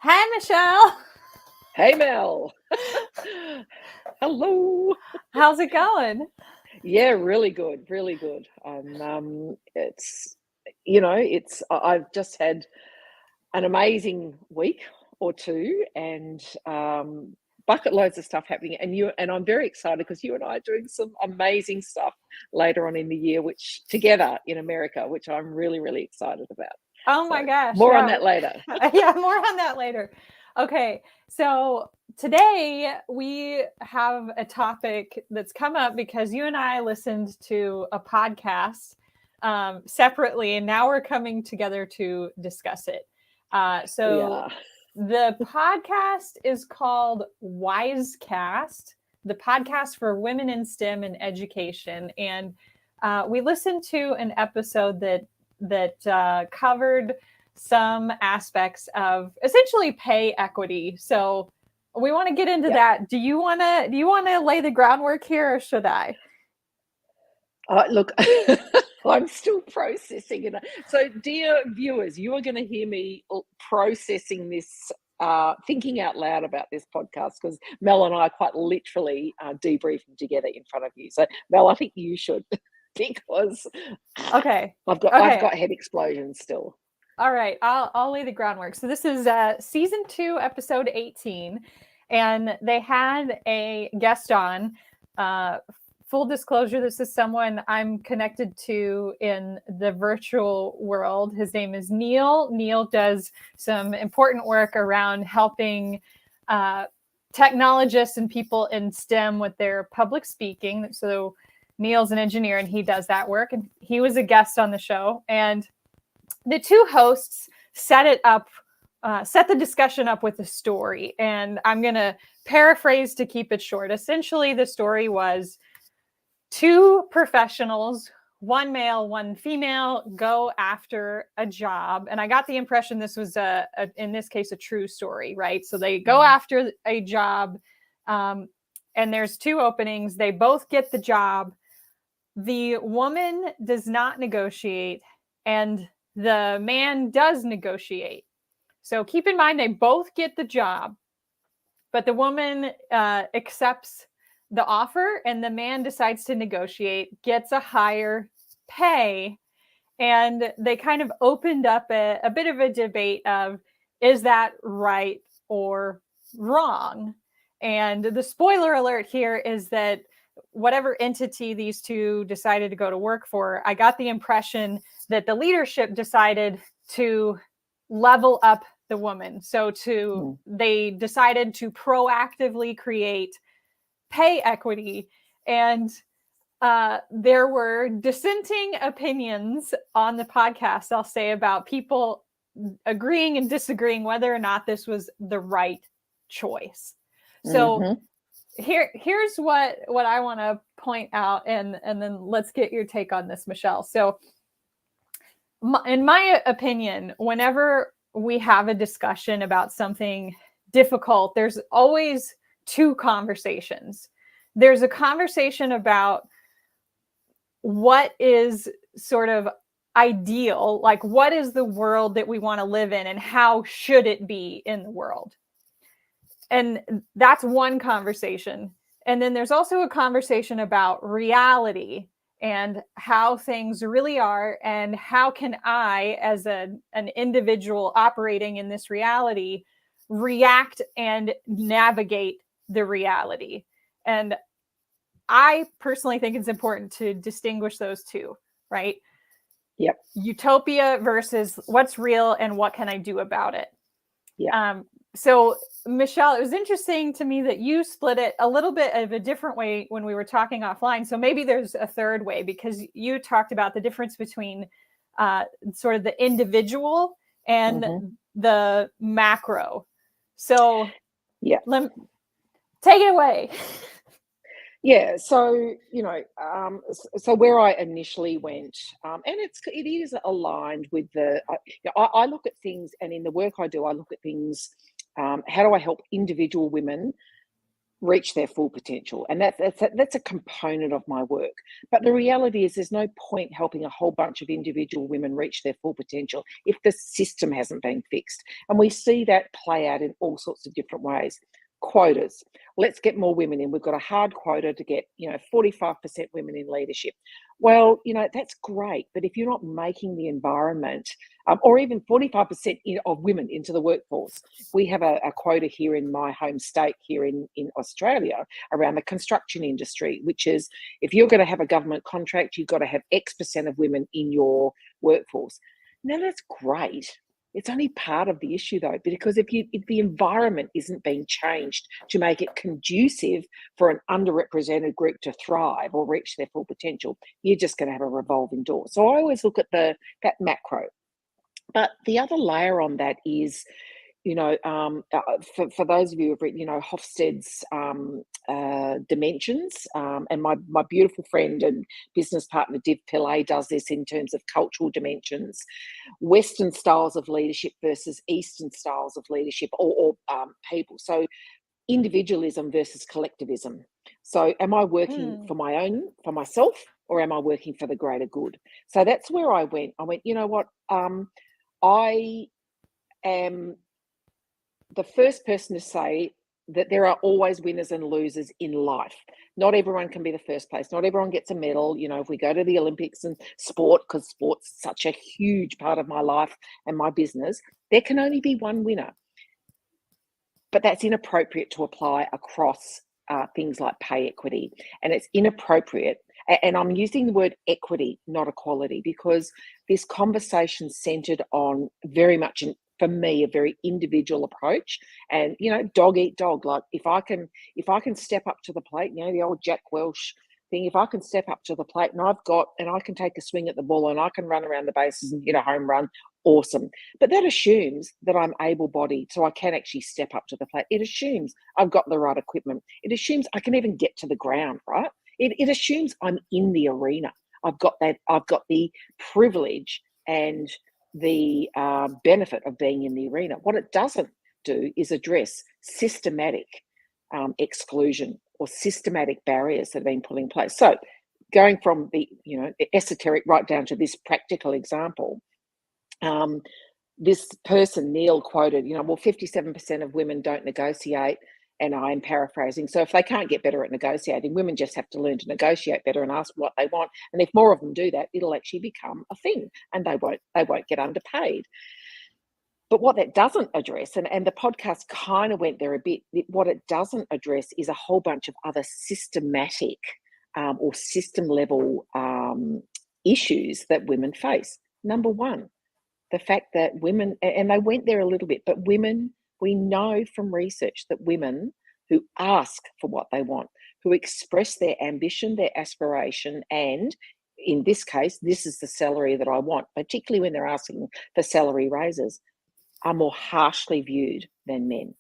Hi, Michelle. Hey, Mel. Hello. How's it going? Yeah, really good, really good. I've just had an amazing week or two, and bucket loads of stuff happening. And I'm very excited because you and I are doing some amazing stuff later on in the year, which together in America, which I'm really, really excited about. Oh So my gosh. more on Yeah. that later. Yeah, more on that later. Okay. So today we have a topic that's come up because you and I listened to a podcast separately, and now we're coming together to discuss it. So Yeah. the podcast is called Wisecast, the podcast for women in STEM and education. And we listened to an episode that covered some aspects of essentially pay equity. So we want to get into Yeah. that. Do you want to lay the groundwork here, or should I? Look, I'm still processing it. So, dear viewers, you are going to hear me processing this, thinking out loud about this podcast, because Mel and I are quite literally debriefing together in front of you. So, Mel, I think you should, because Okay. I've got head explosions still. All right, I'll lay the groundwork. So this is season 2, episode 18, and they had a guest on. Full disclosure, this is someone I'm connected to in the virtual world. His name is Neil. Neil does some important work around helping technologists and people in STEM with their public speaking. So Neil's an engineer, and he does that work, and he was a guest on the show. And the two hosts set the discussion up with a story, and I'm going to paraphrase to keep it short. Essentially, the story was two professionals, one male, one female, go after a job. And I got the impression this was, in this case, a true story, right? So they go after a job, and there's two openings. They both get the job. The woman does not negotiate, and the man does negotiate. So keep in mind, they both get the job, but the woman accepts the offer, and the man decides to negotiate, gets a higher pay. And they kind of opened up a bit of a debate of, is that right or wrong? And the spoiler alert here is that whatever entity these two decided to go to work for, I got the impression that the leadership decided to level up the woman. So they decided to proactively create pay equity. And there were dissenting opinions on the podcast, I'll say, about people agreeing and disagreeing whether or not this was the right choice. So here's what I want to point out, and then let's get your take on this, Michelle. So in my opinion, whenever we have a discussion about something difficult, there's always two conversations. There's a conversation about what is sort of ideal, like what is the world that we want to live in and how should it be in the world. And that's one conversation. And then there's also a conversation about reality and how things really are, and how can I, as an individual operating in this reality, react and navigate the reality. And I personally think it's important to distinguish those two, right? Yep. Utopia versus what's real and what can I do about it. Yeah. So Michelle, it was interesting to me that you split it a little bit of a different way when we were talking offline. So maybe there's a third way, because you talked about the difference between sort of the individual and the macro. So yeah, take it away. Yeah, so so where I initially went, and it is aligned with I look at things, and in the work I do, I look at things. How do I help individual women reach their full potential. And that's a component of my work. But the reality is there's no point helping a whole bunch of individual women reach their full potential if the system hasn't been fixed. And we see that play out in all sorts of different ways. Quotas. Let's get more women in. We've got a hard quota to get, 45% women in leadership. Well, that's great. But if you're not making the environment, or even 45% of women into the workforce, we have a quota here in my home state here in Australia around the construction industry, which is if you're going to have a government contract, you've got to have X% of women in your workforce. Now, that's great. It's only part of the issue, though, because if the environment isn't being changed to make it conducive for an underrepresented group to thrive or reach their full potential, you're just going to have a revolving door. So I always look at that macro. But the other layer on that is, for those of you who've written, Hofstede's dimensions, and my beautiful friend and business partner, Div Pillay, does this in terms of cultural dimensions, Western styles of leadership versus Eastern styles of leadership or people. So individualism versus collectivism. So am I working for myself, or am I working for the greater good? So that's where I went. You know what? I am the first person to say that there are always winners and losers in life. Not everyone can be the first place. Not everyone gets a medal. If we go to the Olympics and sport, because sport's such a huge part of my life and my business, there can only be one winner. But that's inappropriate to apply across things like pay equity. And it's inappropriate. And I'm using the word equity, not equality, because this conversation centered on very much, for me, a very individual approach. And, dog eat dog. Like if I can step up to the plate, the old Jack Welch thing, if I can step up to the plate and I can take a swing at the ball and I can run around the bases and hit a home run, awesome. But that assumes that I'm able-bodied, so I can actually step up to the plate. It assumes I've got the right equipment. It assumes I can even get to the ground, right? It assumes I'm in the arena. I've got the privilege and the benefit of being in the arena. What it doesn't do is address systematic exclusion or systematic barriers that have been put in place. So going from the esoteric right down to this practical example, this person, Neil, quoted, 57% of women don't negotiate. And I'm paraphrasing. So if they can't get better at negotiating, women just have to learn to negotiate better and ask what they want. And if more of them do that, it'll actually become a thing, and they won't get underpaid. But what that doesn't address, and the podcast kind of went there a bit, what it doesn't address is a whole bunch of other systematic or system level issues that women face. Number one, the fact that women, and they went there a little bit, but women, we know from research that women who ask for what they want, who express their ambition, their aspiration, and in this case, this is the salary that I want, particularly when they're asking for salary raises, are more harshly viewed than men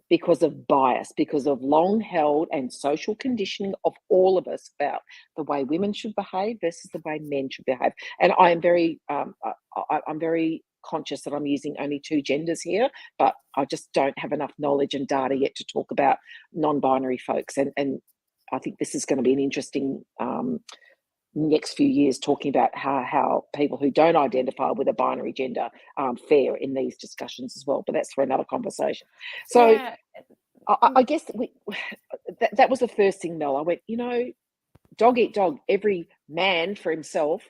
because of bias, because of long-held and social conditioning of all of us about the way women should behave versus the way men should behave. And I am very, I'm very conscious that I'm using only two genders here, but I just don't have enough knowledge and data yet to talk about non-binary folks. And I think this is going to be an interesting next few years, talking about how people who don't identify with a binary gender fare in these discussions as well. But that's for another conversation. So yeah. I guess that was the first thing, Mel. I went, dog eat dog, every man for himself,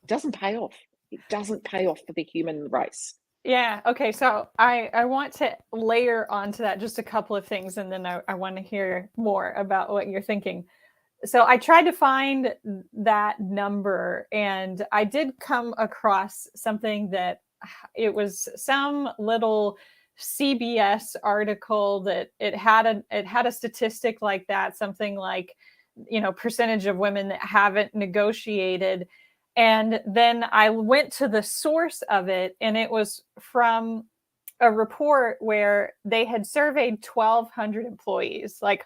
doesn't pay off. It doesn't pay off for the human race. Yeah. Okay. So I want to layer onto that just a couple of things, and then I want to hear more about what you're thinking. So I tried to find that number, and I did come across something that it was some little CBS article that it had a statistic like that, something like, percentage of women that haven't negotiated. And then I went to the source of it, and it was from a report where they had surveyed 1,200 employees, like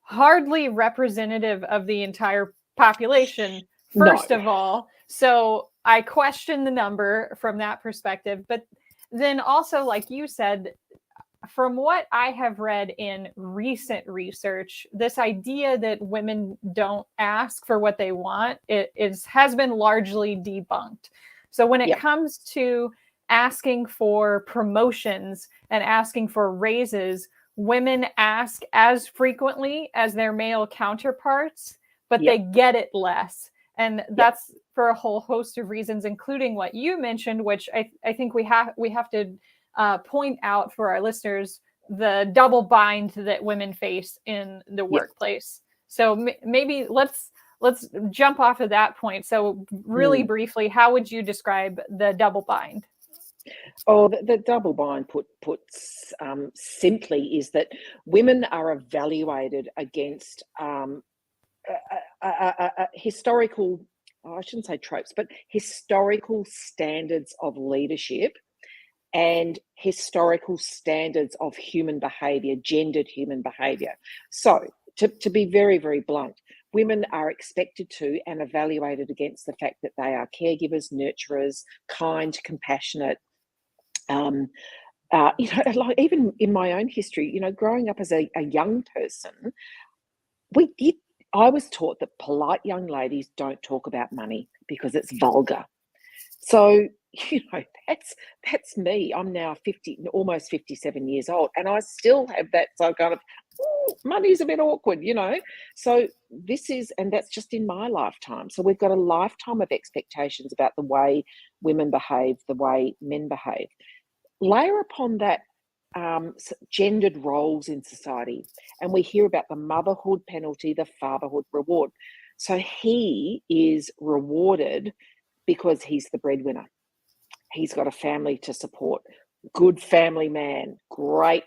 hardly representative of the entire population, first of all. So I questioned the number from that perspective. But then also, like you said, from what I have read in recent research, this idea that women don't ask for what they want has been largely debunked. So when it Yep. comes to asking for promotions and asking for raises, women ask as frequently as their male counterparts, but Yep. they get it less. And Yep. that's for a whole host of reasons, including what you mentioned, which I think we have to point out for our listeners, the double bind that women face in the workplace. So maybe let's jump off of that point. So really briefly, how would you describe the double bind? Oh, the double bind puts simply is that women are evaluated against historical, I shouldn't say tropes, but historical standards of leadership and historical standards of human behaviour, gendered human behaviour. So, to be very, very blunt, women are expected to and evaluated against the fact that they are caregivers, nurturers, kind, compassionate. Like even in my own history, growing up as a young person, I was taught that polite young ladies don't talk about money because it's vulgar. So, that's me. I'm now 50, almost 57 years old, and I still have that. So kind of, money's a bit awkward. So and that's just in my lifetime. So we've got a lifetime of expectations about the way women behave, the way men behave. Layer upon that gendered roles in society, and we hear about the motherhood penalty, the fatherhood reward. So he is rewarded because he's the breadwinner. He's got a family to support. Good family man, great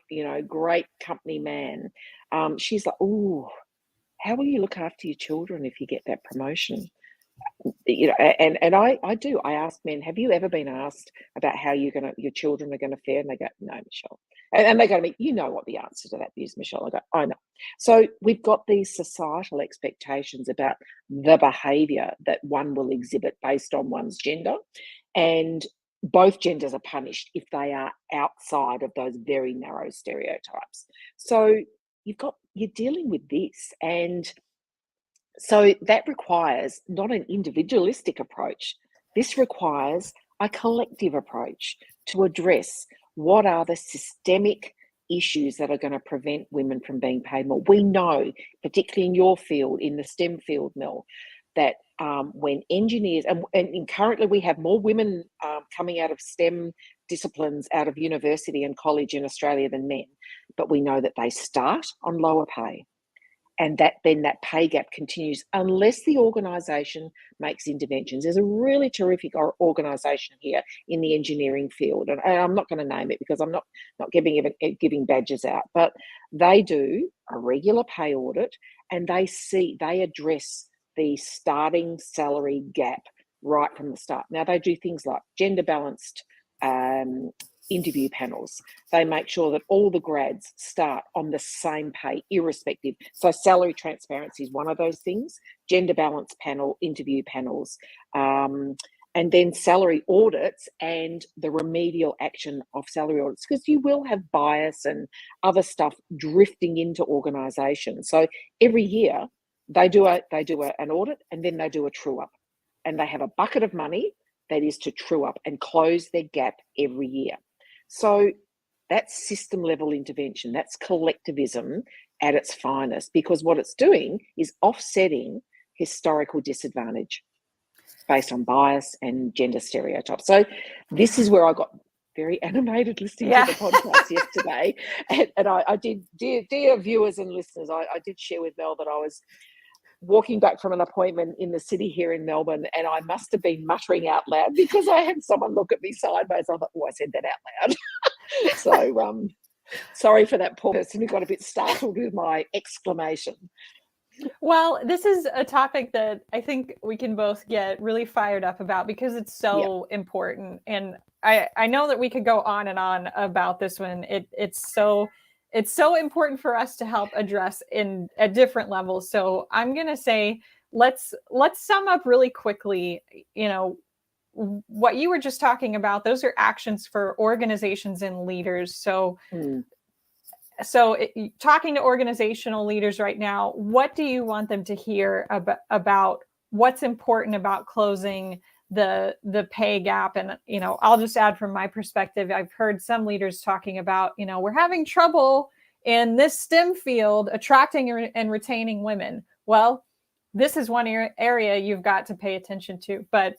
company man. She's like, "Oh, how will you look after your children if you get that promotion?" And I do. I ask men, "Have you ever been asked about how your children are gonna fare?" And they go, "No, Michelle." And they go to me, "You know what the answer to that is, Michelle." I go, "I know." So we've got these societal expectations about the behaviour that one will exhibit based on one's gender, and both genders are punished if they are outside of those very narrow stereotypes. So you're dealing with this, and so that requires not an individualistic approach. This requires a collective approach to address what are the systemic issues that are going to prevent women from being paid more. We know, particularly in your field, in the STEM field, Mel, that when engineers, and currently we have more women coming out of STEM disciplines out of university and college in Australia than men, but we know that they start on lower pay. And then that pay gap continues unless the organisation makes interventions. There's a really terrific organisation here in the engineering field, and I'm not going to name it because I'm not giving badges out, but they do a regular pay audit, and they address the starting salary gap right from the start. Now, they do things like gender balanced interview panels. They make sure that all the grads start on the same pay, irrespective. So salary transparency is one of those things. Gender balance panel, interview panels, and then salary audits and the remedial action of salary audits, because you will have bias and other stuff drifting into organisations. So every year they do an audit, and then they do a true up, and they have a bucket of money that is to true up and close their gap every year. So that's system level intervention. That's collectivism at its finest, because what it's doing is offsetting historical disadvantage based on bias and gender stereotypes. So this is where I got very animated listening to the podcast yesterday. And I did, dear viewers and listeners, I did share with Mel that I was walking back from an appointment in the city here in Melbourne, and I must have been muttering out loud because I had someone look at me sideways. I thought, "Oh, I said that out loud." So sorry for that poor person who got a bit startled with my exclamation. Well, this is a topic that I think we can both get really fired up about because it's so important. And I know that we could go on and on about this one. It's so important for us to help address at different levels. So I'm going to say, let's sum up really quickly, what you were just talking about. Those are actions for organizations and leaders. So talking to organizational leaders right now, what do you want them to hear about what's important about closing the pay gap? And, I'll just add from my perspective, I've heard some leaders talking about, we're having trouble in this STEM field attracting and retaining women. Well, this is one area you've got to pay attention to, but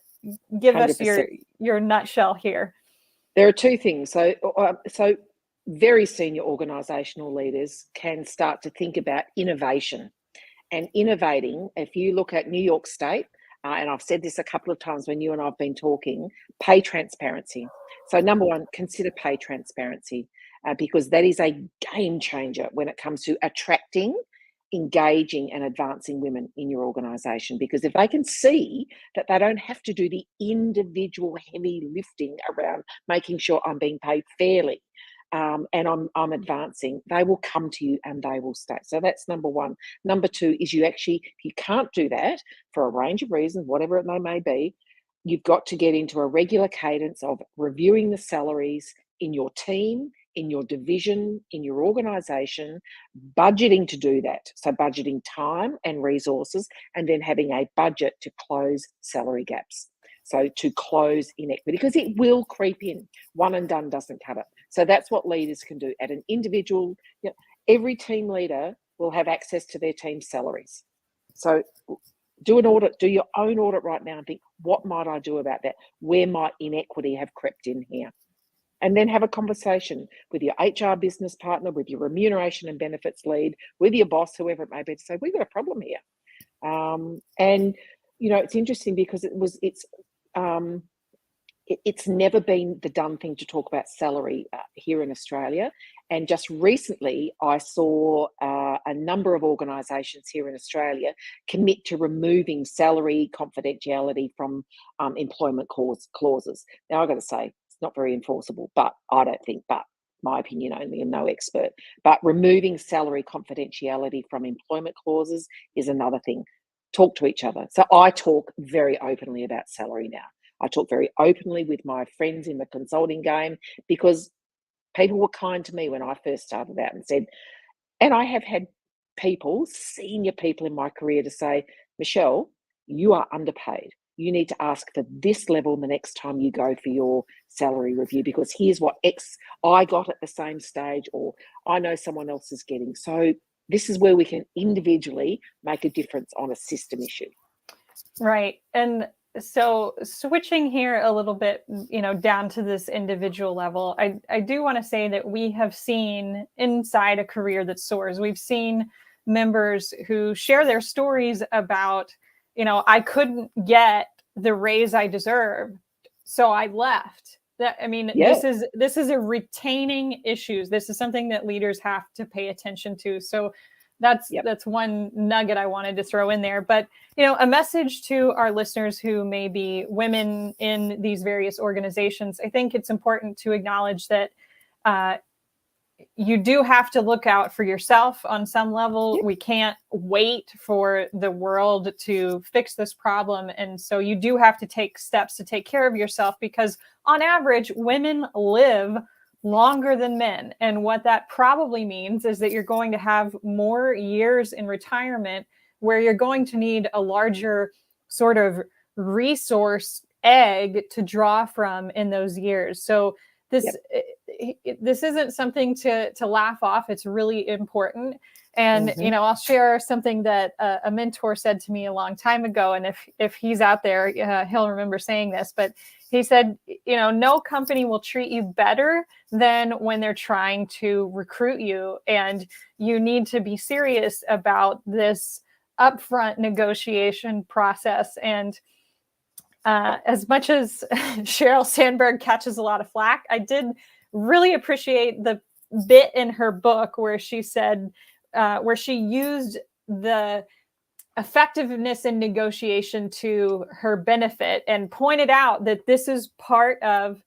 give 100%. Us your nutshell here. There are two things. So very senior organisational leaders can start to think about innovation and innovating. If you look at New York State, and I've said this a couple of times when you and I've been talking, pay transparency. So number one, consider pay transparency because that is a game changer when it comes to attracting, engaging and advancing women in your organisation. Because if they can see that they don't have to do the individual heavy lifting around making sure I'm being paid fairly, and I'm advancing, they will come to you and they will stay. So that's number one. Number two is if you can't do that for a range of reasons, whatever it may be, you've got to get into a regular cadence of reviewing the salaries in your team, in your division, in your organisation, budgeting to do that. So budgeting time and resources, and then having a budget to close salary gaps. So to close inequity, because it will creep in. One and done doesn't cut it. So that's what leaders can do at an individual. Every team leader will have access to their team's salaries. So do an audit, do your own audit right now and think, what might I do about that? Where might inequity have crept in here? And then have a conversation with your HR business partner, with your remuneration and benefits lead, with your boss, whoever it may be, to say, we've got a problem here. And it's interesting because it's never been the done thing to talk about salary here in Australia. And just recently, I saw a number of organisations here in Australia commit to removing salary confidentiality from employment clauses. Now, I've got to say, it's not very enforceable, but I don't think, but my opinion only, and no expert. But removing salary confidentiality from employment clauses is another thing. Talk to each other. So I talk very openly about salary now. I talk very openly with my friends in the consulting game because people were kind to me when I first started out and said, and I have had people, senior people in my career, to say, Michelle, you are underpaid. You need to ask for this level the next time you go for your salary review because here's what X I got at the same stage, or I know someone else is getting. So this is where we can individually make a difference on a system issue. Right. And so switching here a little bit, down to this individual level, I do want to say that we have seen inside a career that soars, we've seen members who share their stories about, I couldn't get the raise I deserved, so I left. This is a retaining issues. This is something that leaders have to pay attention to. So that's one nugget I wanted to throw in there. But, a message to our listeners who may be women in these various organizations, I think it's important to acknowledge that you do have to look out for yourself on some level. Yep. We can't wait for the world to fix this problem. And so you do have to take steps to take care of yourself because on average, women live longer than men. And what that probably means is that you're going to have more years in retirement where you're going to need a larger sort of resource egg to draw from in those years. So this isn't something to laugh off. It's really important. And, I'll share something that a mentor said to me a long time ago. And if he's out there, he'll remember saying this, but he said, no company will treat you better than when they're trying to recruit you. And you need to be serious about this upfront negotiation process. And as much as Sheryl Sandberg catches a lot of flack, I did really appreciate the bit in her book where she said, where she used the effectiveness in negotiation to her benefit and pointed out that this is part of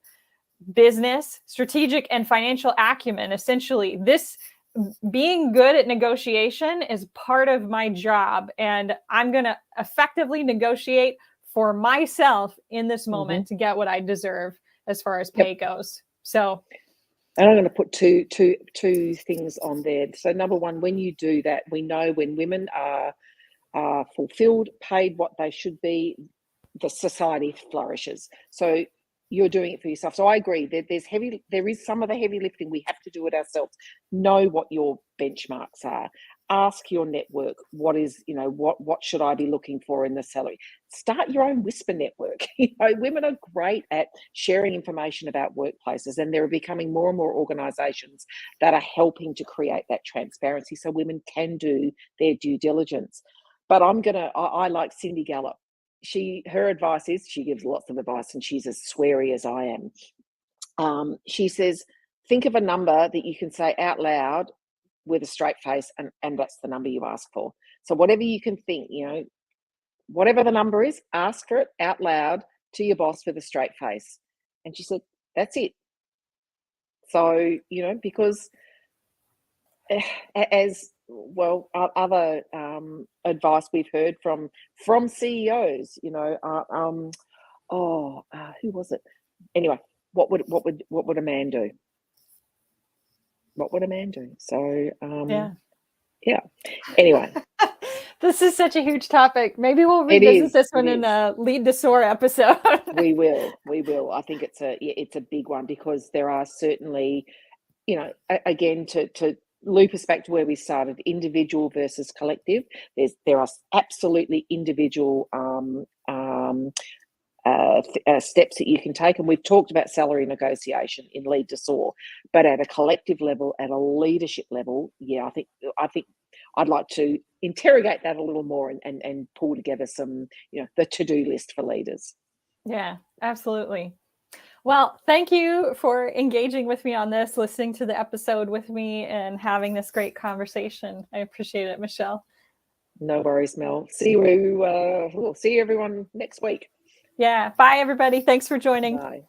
business, strategic, and financial acumen. Essentially, this being good at negotiation is part of my job, and I'm going to effectively negotiate for myself in this moment to get what I deserve as far as pay goes. So And I'm going to put two things on there. So number one, when you do that, we know when women are fulfilled, paid what they should be, the society flourishes. So you're doing it for yourself. So I agree that there is some of the heavy lifting. We have to do it ourselves. Know what your benchmarks are. Ask your network, what should I be looking for in the salary? Start your own whisper network. Women are great at sharing information about workplaces, and there are becoming more and more organizations that are helping to create that transparency so women can do their due diligence. But I like Cindy Gallop. Her advice is, she gives lots of advice, and she's as sweary as I am. She says, think of a number that you can say out loud with a straight face, and that's the number you ask for. So whatever you can think, whatever the number is, ask for it out loud to your boss with a straight face. And she said, that's it. So, because as well, other advice we've heard from CEOs, who was it? Anyway, what would a man do? What would a man do? So, yeah. Anyway. This is such a huge topic. Maybe we'll revisit this one in a Lead to Soar episode. We will. I think it's a big one, because there are certainly, again, to loop us back to where we started, individual versus collective. There are absolutely individual steps that you can take, and we've talked about salary negotiation in Lead to Soar, but at a collective level, at a leadership level, I think I'd like to interrogate that a little more and pull together some, the to-do list for leaders. Yeah, absolutely. Well, thank you for engaging with me on this, listening to the episode with me, and having this great conversation. I appreciate it, Michelle. No worries, Mel. We'll see everyone next week. Yeah. Bye, everybody. Thanks for joining. Bye.